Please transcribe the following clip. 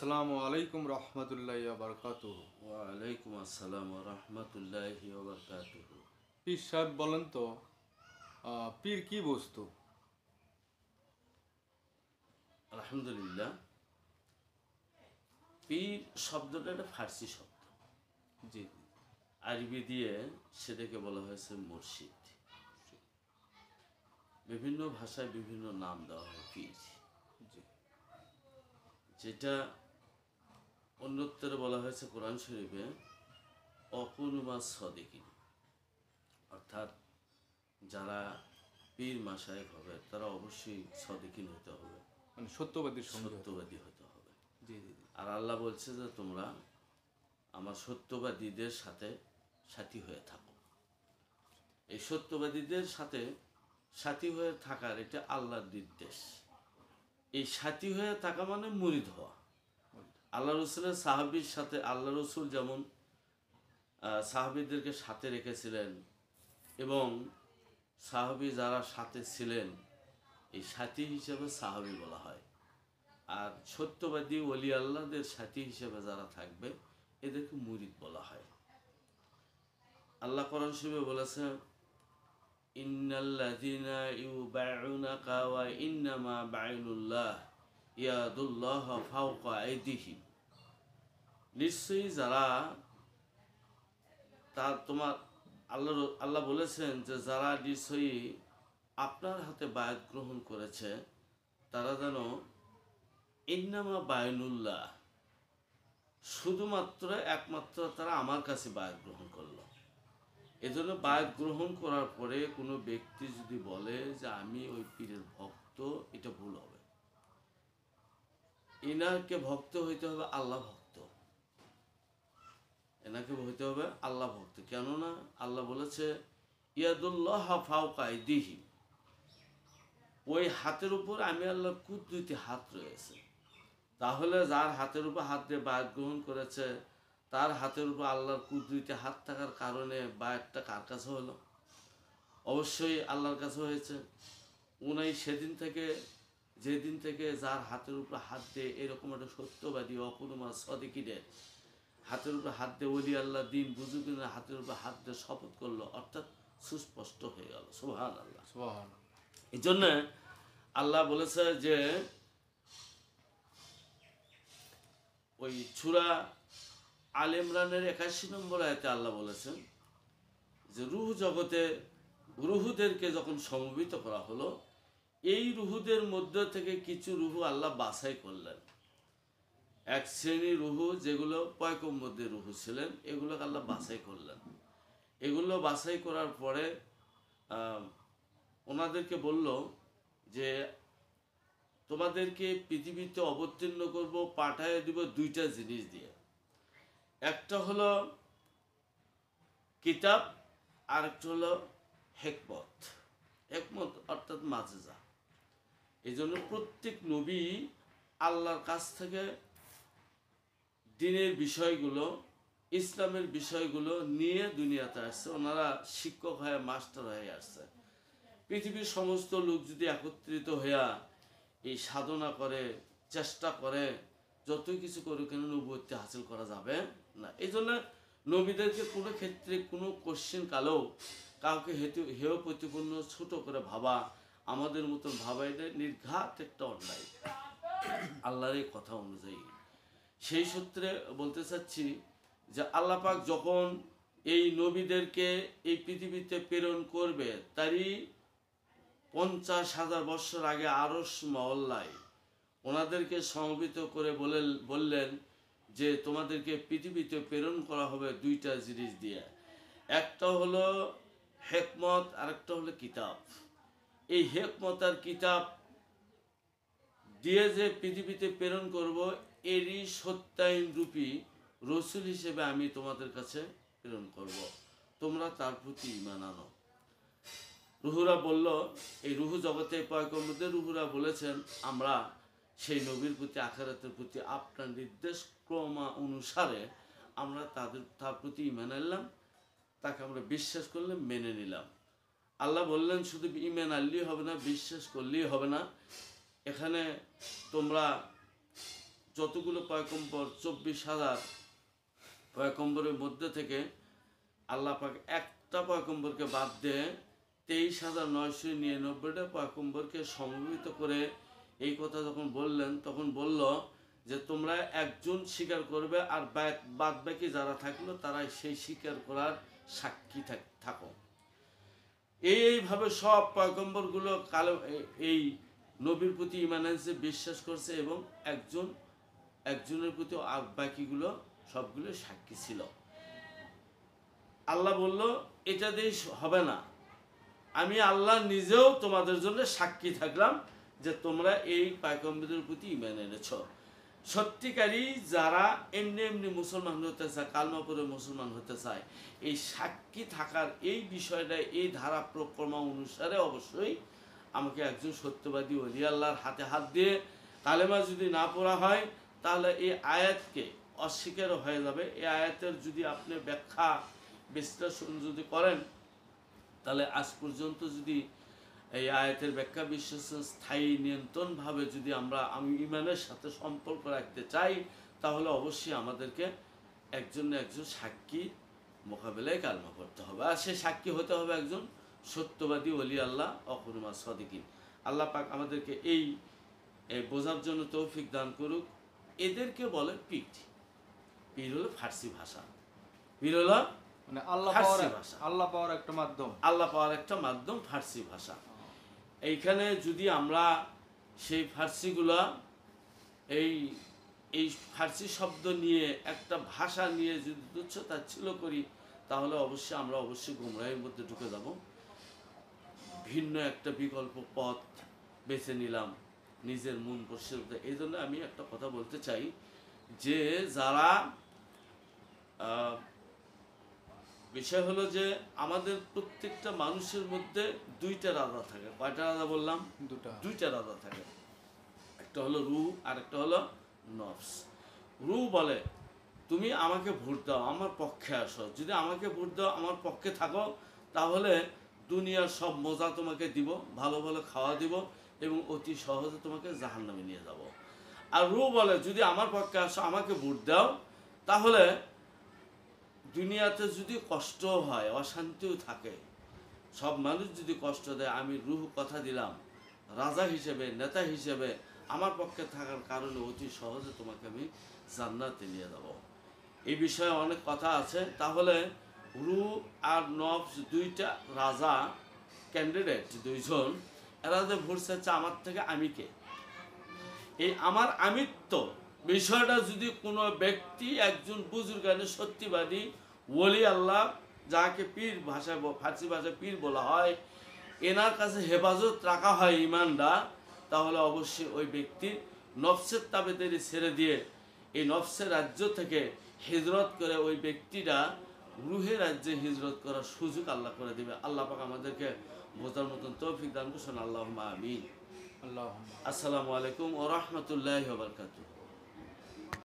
আসসালামু আলাইকুম রহমতুল্লাহ বারকাতুহ। ওয়ালাইকুম আসসালাম রহমতুল্লাহি ওবরকাতুহু। পীর সাহেব বলেন তো, পীর কি বস্তু? আলহামদুলিল্লাহ, পীর শব্দটা একটা ফার্সি শব্দ। জি আরবি দিয়ে সেটাকে বলা হয়েছে মুর্শিদ। বিভিন্ন ভাষায় বিভিন্ন নাম দেওয়া হয় পীর, জি যেটা অন্যত্তরে বলা হয়েছে কোরআন শরীফে অকুনুমা সদিকিন, অর্থাৎ যারা পীর মাশায়েখ হবে তারা অবশ্যই সদিকিন হতে হবে, মানে সত্যবাদীর সঙ্গে হতে হবে। সত্যবাদী হতে হবে। জি জি জি আর আল্লাহ বলছে যে তোমরা আমার সত্যবাদীদের সাথে সাথী হয়ে থাকো। এই সত্যবাদীদের সাথে সাথী হয়ে থাকার এটা আল্লাহর নির্দেশ। এই সাথী হয়ে থাকা মানে মুরিদ হওয়া। আল্লাহ রসুলের সাহাবির সাথে আল্লাহ রসুল যেমন সাহাবিদেরকে সাথে রেখেছিলেন, এবং সাহাবি যারা সাথে ছিলেন এই সাথী হিসেবে সাহাবি বলা হয়। আর সত্যবাদী ওলি আল্লাহদের সাথী হিসেবে যারা থাকবে এদেরকে মুরিদ বলা হয়। আল্লাহ কোরআন শরীফে বলেছেন, ইন্নাল্লাযীনা ইউবাইউনাকা ওয়া ইন্নামা বাইনুল্লাহ ইয়াদুল্লাহ ফাওকা আইদিহিম। নিশ্চয়ই যারা তোমার আল্লাহ বলেছেন যে যারা নিশ্চয়ই আপনার হাতে বায়াত গ্রহণ করেছে তারা যেন ইন্নামা বাইনুল্লাহ, শুধুমাত্র একমাত্র তারা আমার কাছে বায়াত গ্রহণ করলো। এজন্য বায়াত গ্রহণ করার পরে কোনো ব্যক্তি যদি বলে যে আমি ওই পীরের ভক্ত, এটা ভুল হবে। এনাকে ভক্ত হইতে হবে আল্লাহ ভক্ত, এনাকে হইতে হবে আল্লাহ ভক্ত। কেননা আল্লাহ বলেছে ইয়াদুল্লাহ ফাওকা আইদিহিম, ওই হাতের উপর আমি আল্লাহর কুদরতি হাত রয়েছে। তাহলে যার হাতের উপর হাত দিয়ে বায়াত গ্রহণ করেছে তার হাতের উপর আল্লাহর কুদরতি হাত থাকার কারণে বায়াতটা কার কাছে হলো? অবশ্যই আল্লাহর কাছে হয়েছে। উনি যেদিন থেকে যার হাতের উপর হাত দিয়ে এরকম একটা সত্যবাদী অকুনুমা সদিকিদের হাতের উপর হাত দিয়ে ওলি আল্লাহ দিন বুজুর্গের হাতের উপর হাত দিয়ে শপথ করলো, অর্থাৎ সুস্পষ্ট হয়ে গেল। সুবহানাল্লাহ। সুবহানাল্লাহ। এই জন্য আল্লাহ বলেছে যে ওই সূরা আল ইমরানের ৮১ নম্বর আয়াতে আল্লাহ বলেছেন যে রূহ জগতে রুহুদেরকে যখন সমবেত করা হলো, এই রুহুদের মধ্যে থেকে কিছু রুহু আল্লাহ বাছাই করলেন। এক শ্রেণী রুহু যেগুলো পয়গম্বরদের রুহু ছিলেন, এগুলোকে আল্লাহ বাছাই করলেন। এগুলো বাছাই করার পরে ওনাদেরকে বলল যে তোমাদেরকে পৃথিবীতে অবতীর্ণ করব, পাঠায় দিব দুইটা জিনিস দিয়ে। একটা হলো কিতাব, আর একটা হলো হেকমত। হেকমত অর্থাৎ মাজেজা। এই জন্য প্রত্যেক নবী আল্লাহর কাছ থেকে দ্বীনের বিষয়গুলো, ইসলামের বিষয়গুলো নিয়ে দুনিয়াতে আসছে। ওনারা শিক্ষক হয়ে, মাস্টার হয়ে আসছে। পৃথিবীর সমস্ত লোক যদি একত্রিত হইয়া এই সাধনা করে, চেষ্টা করে, যতই কিছু করে কেন নবুয়ত্ব হাসিল করা যাবে না। এই জন্য নবীদেরকে কোনো ক্ষেত্রে কোনো কোশ্চেন কালেও কাউকে হেয় প্রতিপন্ন ছোট করে ভাবা, আমাদের মতন ভাবা, এটা নির্ঘাত একটা অন্যায় আল্লাহর এই কথা অনুযায়ী। সেই সূত্রে বলতে চাচ্ছি যে আল্লাহ পাক যখন এই নবীদেরকে এই পৃথিবীতে প্রেরণ করবে তারই 50,000 বছর আগে আরশ মহল্লায় ওনাদেরকে সমবেত করে বললেন যে তোমাদেরকে পৃথিবীতে প্রেরণ করা হবে দুইটা জিনিস দিয়ে। একটা হলো হেকমত, আরেকটা হলো কিতাব। এই হেকমত আর কিতাব দিয়ে যে পৃথিবীতে প্রেরণ করব, এরই সত্যায়ন রূপী রসুল হিসেবে আমি তোমাদের কাছে প্রেরণ করব, তোমরা তার প্রতি ঈমান আনো। রুহুরা বলল, এই রুহু জগতে পয়গম্বরদের রুহুরা বলেছেন আমরা সেই নবীর প্রতি, আখিরাতের প্রতি আপনার নির্দেশ ক্রমা অনুসারে আমরা তার প্রতি ঈমান আনলাম, তাকে আমরা বিশ্বাস করলে মেনে নিলাম। আল্লাহ বললেন শুধু ঈমান আনলেই হবে না, বিশ্বাস করলেই হবে না, এখানে তোমরা যতগুলো পয়গম্বর 24,000 পয়গম্বরের মধ্যে থেকে আল্লাহ পাক একটা পয়গম্বরকে বাদ দিয়ে 23,999টা পয়গম্বরকে সমবেত করে এই কথা যখন বললেন, তখন বলল যে তোমরা একজন স্বীকার করবে আর বাদ বাকি যারা থাকলো তারা সেই স্বীকার করার সাক্ষী থাকো। এইভাবে সব পয়গম্বরগুলো এই নবীর প্রতি ঈমান আনছে, বিশ্বাস করছে এবং একজনের প্রতি আর বাকিগুলো সবগুলো সাক্ষী ছিল। আল্লাহ বলল এটা দিয়ে হবে না, আমি আল্লাহ নিজেও তোমাদের জন্য সাক্ষী থাকলাম যে তোমরা এই পয়গম্বরদের প্রতি ঈমান এনেছ। সত্যিকারই যারা এমনি এমনি মুসলমান হতে চায়, কালমা পড়ে মুসলমান হতে চায়, এই সাক্ষী থাকার এই বিষয়টা এই ধারা প্রক্রমা অনুসারে অবশ্যই আমাকে একজন সত্যবাদী ওলি আল্লাহর হাতে হাত দিয়ে কালেমা যদি না পড়া হয় তাহলে এই আয়াতকে অস্বীকার হয়ে যাবে। এই আয়াতের যদি আপনি ব্যাখ্যা বিশ্লেষণ যদি করেন তাহলে আজ পর্যন্ত যদি এই আয়াতের ব্যাখ্যা বিশ্লেষণ স্থায়ী নিয়ন্ত্রণভাবে যদি আমি ঈমানের সাথে সম্পর্ক রাখতে চাই তাহলে অবশ্যই আমাদেরকে একজন সাক্ষী মোকাবেলায় কালমা করতে হবে, আর সে সাক্ষী হতে হবে একজন সত্যবাদী ওলি আল্লাহ অকুরমা সদিকিন। আল্লাহ পাক আমাদেরকে এই বোঝার জন্য তৌফিক দান করুক। এদেরকে বলে পীর। পীর হলো ফার্সি ভাষা, পীর হলো মানে আল্লাহ পাওয়ার একটা মাধ্যম ফার্সি ভাষা। এইখানে যদি আমরা সেই ফার্সিগুলা এই ফার্সি শব্দ নিয়ে একটা ভাষা নিয়ে যদি তুচ্ছ তাচ্ছিল্য করি তাহলে আমরা অবশ্যই গুমরাহির মধ্যে ঢুকে যাব। ভিন্ন একটা বিকল্প পথ বেছে নিলাম নিজের মন প্রশস্ত। এই জন্য আমি একটা কথা বলতে চাই যে যারা বিষয় হলো যে আমাদের প্রত্যেকটা মানুষের মধ্যে দুইটা রাজা থাকে। কয়টা রাজা বললাম? দুইটা রাজা থাকে। একটা হলো রূহ আর একটা হলো নফস। রূহ বলে তুমি আমাকে ভোট দাও, আমার পক্ষে আসো, যদি আমাকে ভোট দাও আমার পক্ষে থাকো তাহলে দুনিয়ার সব মজা তোমাকে দিব, ভালো ভালো খাওয়া দিব এবং অতি সহজে তোমাকে জাহান্নামে নিয়ে যাব। আর রূহ বলে যদি আমার পক্ষে আসো, আমাকে ভোট দাও, তাহলে দুনিয়াতে যদি কষ্ট হয়, অশান্তিও থাকে, সব মানুষ যদি কষ্ট দেয়, আমি রূহ কথা দিলাম রাজা হিসেবে, নেতা হিসেবে আমার পক্ষে থাকার কারণে অতি সহজে তোমাকে আমি জান্নাতে নিয়ে যাব। এই বিষয়ে অনেক কথা আছে। তাহলে রূহ আর নফস দুইটা রাজা ক্যান্ডিডেট, দুইজন, এরা যে ভোট চাচ্ছে আমার থেকে আমি কে। এই আমার আমিত্ব বিষয়টা যদি কোনো ব্যক্তি একজন বুজুর্গানে সত্যিবাদী ওলি আল্লাহ, যাকে পীর ভাষায় ফার্সি ভাষায় পীর বলা হয়, এনার কাছে হেফাজত রাখা হয় ঈমানটা, তাহলে অবশ্যই ওই ব্যক্তির নফসের তাবেদারি ছেড়ে দিয়ে এই নফসের রাজ্য থেকে হিজরত করে ওই ব্যক্তিটা রূহের রাজ্যে হিজরত করার সুযোগ আল্লাহ করে দেবে। আল্লাহ পাক আমাদেরকে বোঝার মতন তৌফিক দান করুন। আল্লাহুম্মা আমিন। আসসালামু আলাইকুম ওয়া রাহমাতুল্লাহি ওয়া বারাকাতুহু।